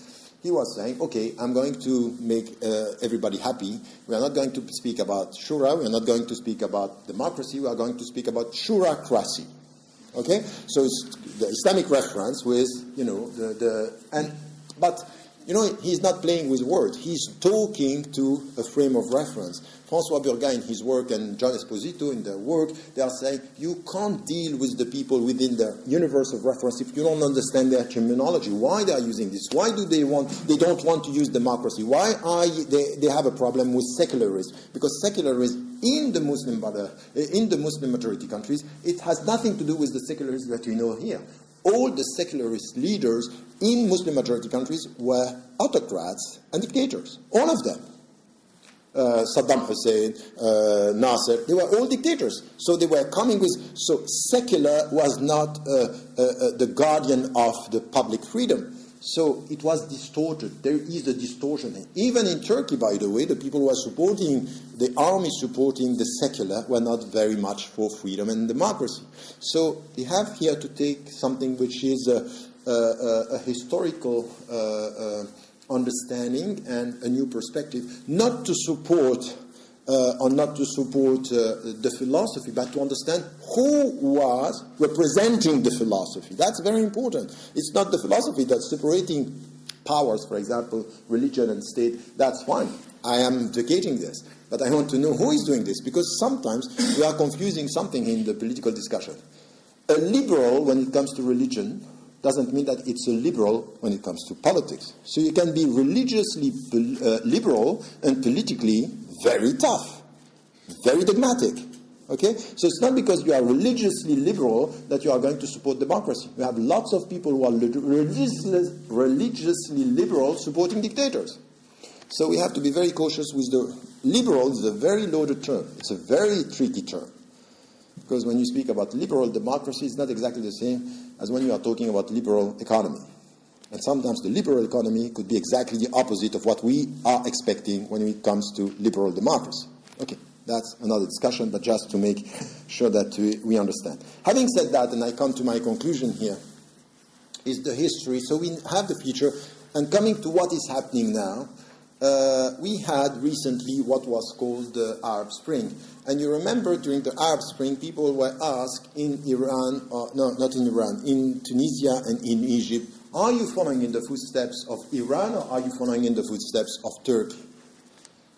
He was saying, okay, I'm going to make everybody happy. We are not going to speak about Shura. We are not going to speak about democracy. We are going to speak about Shuracracy. Okay? So it's the Islamic reference with, but he's not playing with words. He's talking to a frame of reference. François Burga in his work and John Esposito in their work, they are saying you can't deal with the people within the universe of reference if you don't understand their terminology. Why they are using this? Why do they don't want to use democracy? Why they have a problem with secularism? Because secularism in the Muslim majority countries, it has nothing to do with the secularism that we know here. All the secularist leaders in Muslim majority countries were autocrats and dictators. All of them. Saddam Hussein, Nasser, they were all dictators. So they were coming with, so secular was not the guardian of the public freedom. So it was distorted. There is a distortion. Even in Turkey, by the way, the people who were supporting, the army supporting the secular were not very much for freedom and democracy. So they have here to take something which is a historical understanding and a new perspective, not to support the philosophy, but to understand who was representing the philosophy. That's very important. It's not the philosophy that's separating powers, for example, religion and state. That's fine. I am advocating this. But I want to know who is doing this, because sometimes we are confusing something in the political discussion. A liberal, when it comes to religion, doesn't mean that it's a liberal when it comes to politics. So you can be religiously liberal and politically very tough, very dogmatic. Okay? So it's not because you are religiously liberal that you are going to support democracy. We have lots of people who are religiously liberal supporting dictators. So we have to be very cautious with the liberal. Is a very loaded term. It's a very tricky term. Because when you speak about liberal democracy, it's not exactly the same as when you are talking about liberal economy. And sometimes the liberal economy could be exactly the opposite of what we are expecting when it comes to liberal democracy. Okay, that's another discussion, but just to make sure that we understand. Having said that, and I come to my conclusion here, is the history. So we have the future, and coming to what is happening now, we had recently what was called the Arab Spring. And you remember during the Arab Spring, people were asked in Iran, no, not in Iran, in Tunisia and in Egypt, are you following in the footsteps of Iran or are you following in the footsteps of Turkey?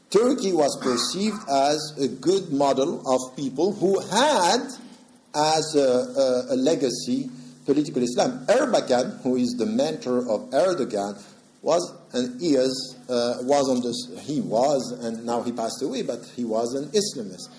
Turkey was perceived as a good model of people who had as a legacy political Islam. Erbakan, who is the mentor of Erdogan, was and is, he was, and now he passed away, but he was an Islamist.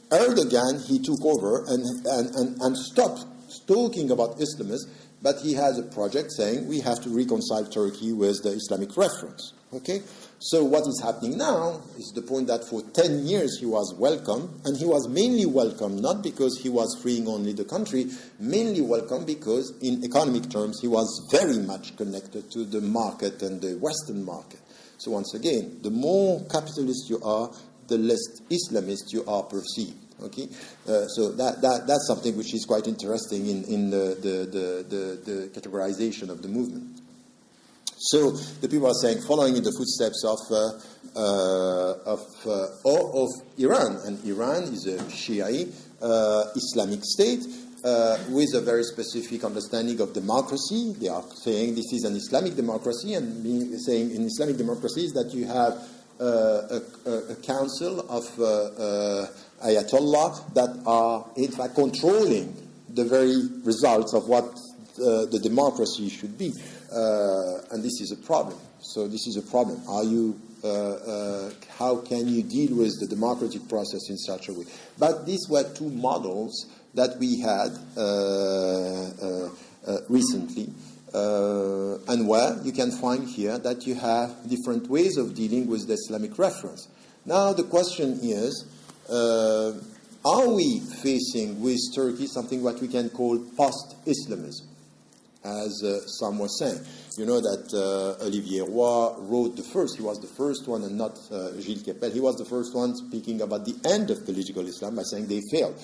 Erdogan, he took over and stopped talking about Islamists, but he has a project saying we have to reconcile Turkey with the Islamic reference. Okay? So what is happening now is the point that for 10 years he was welcome, and he was mainly welcome not because he was freeing only the country, mainly welcome because in economic terms he was very much connected to the market and the Western market. So once again, the more capitalist you are, the less Islamist you are perceived. Okay, so that's something which is quite interesting in the categorization of the movement. So the people are saying, following in the footsteps of Iran, and Iran is a Shia Islamic state with a very specific understanding of democracy. They are saying this is an Islamic democracy, and saying in Islamic democracy is that you have a council of Ayatollah that are in fact controlling the very results of what the democracy should be. And this is a problem. So this is a problem. How can you deal with the democratic process in such a way? But these were two models that we had recently, and where you can find here that you have different ways of dealing with the Islamic reference. Now the question is, are we facing with Turkey something what we can call post-Islamism? As some were saying. You know that Olivier Roy wrote the first, he was the first one, and not Gilles Kepel, he was the first one speaking about the end of political Islam by saying they failed.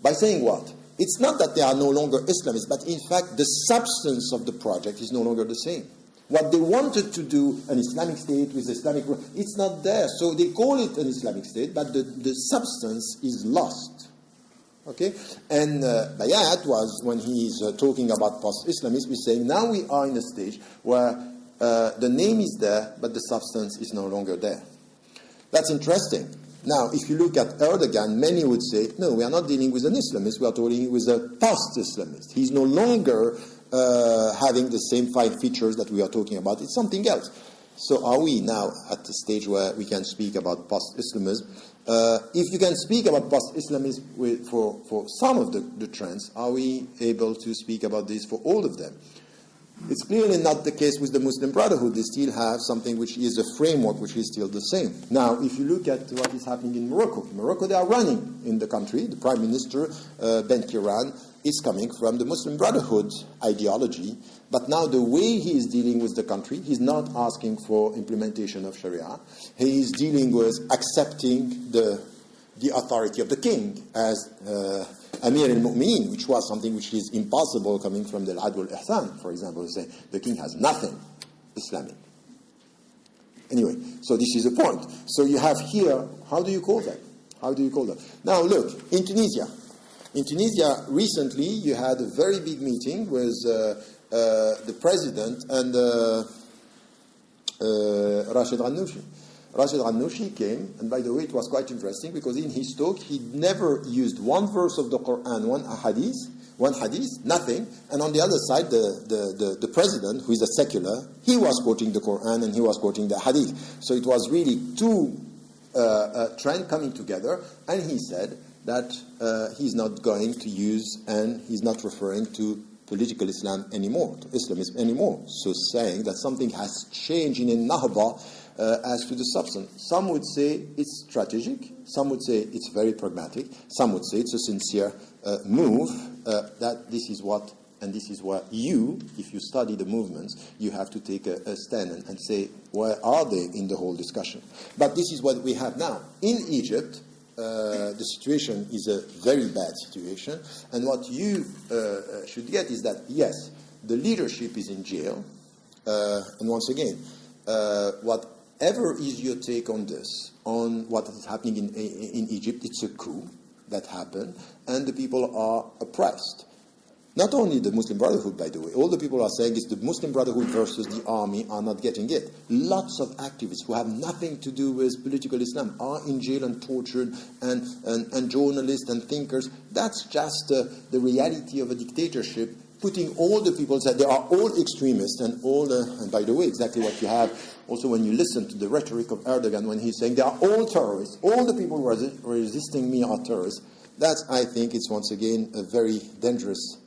By saying what? It's not that they are no longer Islamists, but in fact the substance of the project is no longer the same. What they wanted to do, an Islamic state with Islamic, it's not there. So they call it an Islamic state, but the substance is lost. Okay, and Bayat was, when he's talking about post-Islamism, he's saying now we are in a stage where the name is there, but the substance is no longer there. That's interesting. Now, if you look at Erdogan, many would say, no, we are not dealing with an Islamist, we are dealing with a post-Islamist. He's no longer having the same 5 features that we are talking about. It's something else. So are we now at the stage where we can speak about post-Islamism? If you can speak about post-Islamism for some of the trends, are we able to speak about this for all of them? It's clearly not the case with the Muslim Brotherhood. They still have something which is a framework which is still the same. Now, if you look at what is happening in Morocco, they are running in the country. The Prime Minister, Ben Kiran, is coming from the Muslim Brotherhood ideology. But now the way he is dealing with the country, he's not asking for implementation of Sharia. He is dealing with accepting the authority of the king as Amir al-Mu'mineen, which was something which is impossible coming from the Al-Adl al-Ihsan, for example, say the king has nothing Islamic. Anyway, so this is a point. So you have here, how do you call that? How do you call that? Now look, in Tunisia. In Tunisia, recently, you had a very big meeting with the president and Rashid Ghannouchi. Rashid Ghannouchi came, and by the way, it was quite interesting because in his talk, he never used one verse of the Quran, one hadith, nothing. And on the other side, the president, who is a secular, he was quoting the Quran and he was quoting the hadith. So it was really two trends coming together, and he said that he's not going to use, and he's not referring to political Islam anymore, to Islamism anymore. So saying that something has changed in Nahba as to the substance. Some would say it's strategic, some would say it's very pragmatic, some would say it's a sincere move, that this is what, and this is where you, if you study the movements, you have to take a stand and say, where are they in the whole discussion? But this is what we have now. In Egypt, the situation is a very bad situation, and what you should get is that, yes, the leadership is in jail, and once again, what whatever is your take on this, on what is happening in Egypt, it's a coup that happened, and the people are oppressed. Not only the Muslim Brotherhood, by the way. All the people are saying is the Muslim Brotherhood versus the army are not getting it. Lots of activists who have nothing to do with political Islam are in jail and tortured, and journalists and thinkers. That's just the reality of a dictatorship, putting all the people, that they are all extremists, and and by the way, exactly what you have also when you listen to the rhetoric of Erdogan when he's saying they are all terrorists, all the people who are resisting me are terrorists. That, I think, is once again a very dangerous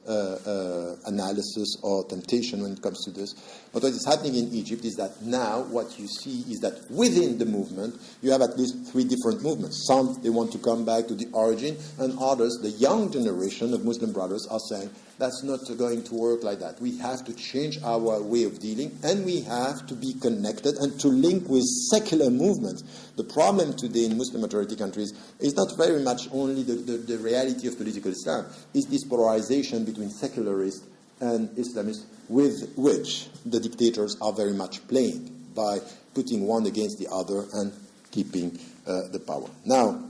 analysis or temptation when it comes to this. But what is happening in Egypt is that now what you see is that within the movement, you have at least three different movements. Some, they want to come back to the origin, and others, the young generation of Muslim brothers, are saying, that's not going to work like that. We have to change our way of dealing, and we have to be connected and to link with secular movements. The problem today in Muslim-majority countries is not very much only the reality of political Islam, it's this polarization between secularists and Islamists with which the dictators are very much playing by putting one against the other and keeping the power. Now,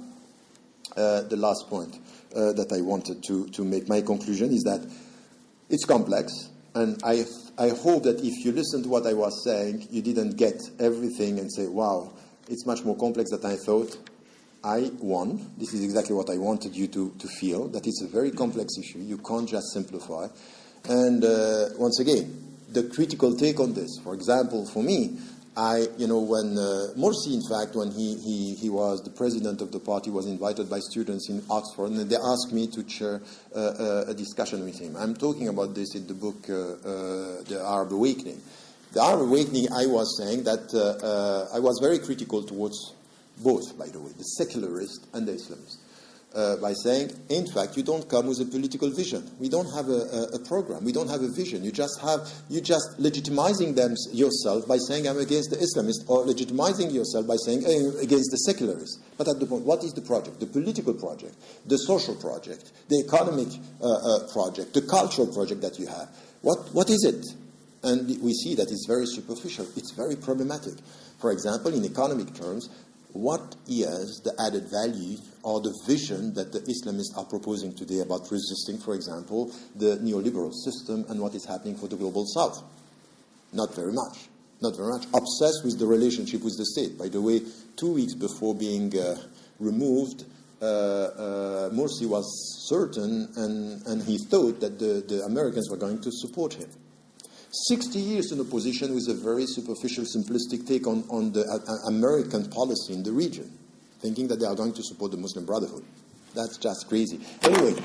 the last point that I wanted to make my conclusion is that it's complex, and I hope that if you listen to what I was saying, you didn't get everything and say, wow, it's much more complex than I thought. I won. This is exactly what I wanted you to feel, that it's a very complex issue. You can't just simplify. And once again, the critical take on this, for example, for me, when Morsi, in fact, when he was the president of the party, was invited by students in Oxford, and they asked me to chair a discussion with him. I'm talking about this in the book, The Arab Awakening. The Arab Awakening, I was saying that I was very critical towards both, by the way, the secularist and the Islamist, by saying, in fact, you don't come with a political vision. We don't have a program. We don't have a vision. You just legitimizing yourself by saying, I'm against the Islamists, or legitimizing yourself by saying, I'm against the secularists. But at the point, what is the project? The political project, the social project, the economic project, the cultural project that you have. What is it? And we see that it's very superficial. It's very problematic. For example, in economic terms, what is the added value or the vision that the Islamists are proposing today about resisting, for example, the neoliberal system and what is happening for the global south? Not very much. Not very much. Obsessed with the relationship with the state. By the way, 2 weeks before being removed, Morsi was certain and he thought that the Americans were going to support him. 60 years in opposition with a very superficial, simplistic take on the American policy in the region, thinking that they are going to support the Muslim Brotherhood. That's just crazy. Anyway, so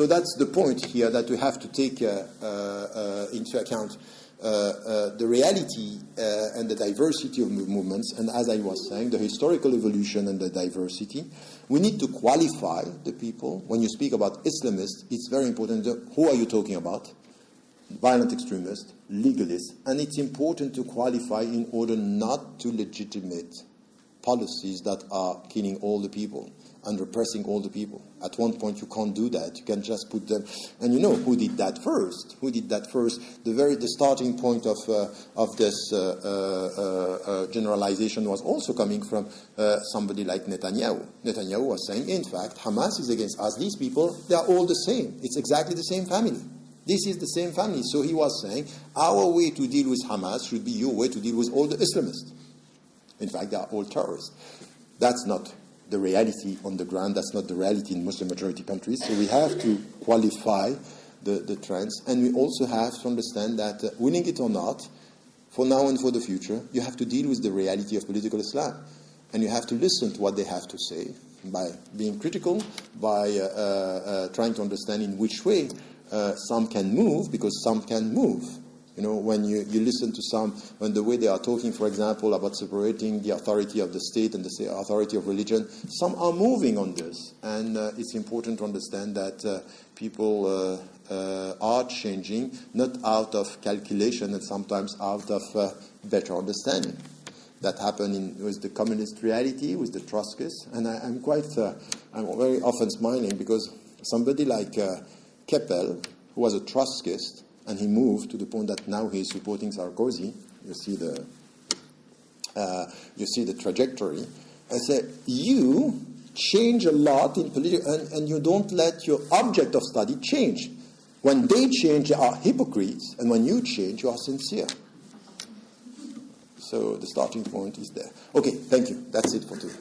that's the point here, that we have to take into account the reality and the diversity of movements, and as I was saying, the historical evolution and the diversity. We need to qualify the people. When you speak about Islamists, it's very important. Who are you talking about? Violent extremists, legalists, and it's important to qualify in order not to legitimate policies that are killing all the people and repressing all the people. At one point, you can't do that. You can just put them. And you know who did that first? Who did that first? The starting point of this generalization was also coming from somebody like Netanyahu. Netanyahu was saying, in fact, Hamas is against us. These people, they are all the same. It's exactly the same family. This is the same family. So he was saying, our way to deal with Hamas should be your way to deal with all the Islamists. In fact, they are all terrorists. That's not the reality on the ground. That's not the reality in Muslim-majority countries. So we have to qualify the trends. And we also have to understand that, willing it or not, for now and for the future, you have to deal with the reality of political Islam. And you have to listen to what they have to say by being critical, by trying to understand in which way some can move, because some can move. You know, when you listen to some, when the way they are talking, for example, about separating the authority of the state and the authority of religion, some are moving on this. And it's important to understand that people are changing, not out of calculation and sometimes out of better understanding. That happened with the communist reality, with the Trotskyists. And I'm very often smiling because somebody like Keppel, who was a Trotskyist, and he moved to the point that now he is supporting Sarkozy, You see the trajectory. I say, you change a lot in political, and you don't let your object of study change. When they change, they are hypocrites, and when you change, you are sincere. So the starting point is there. Okay, thank you. That's it for today.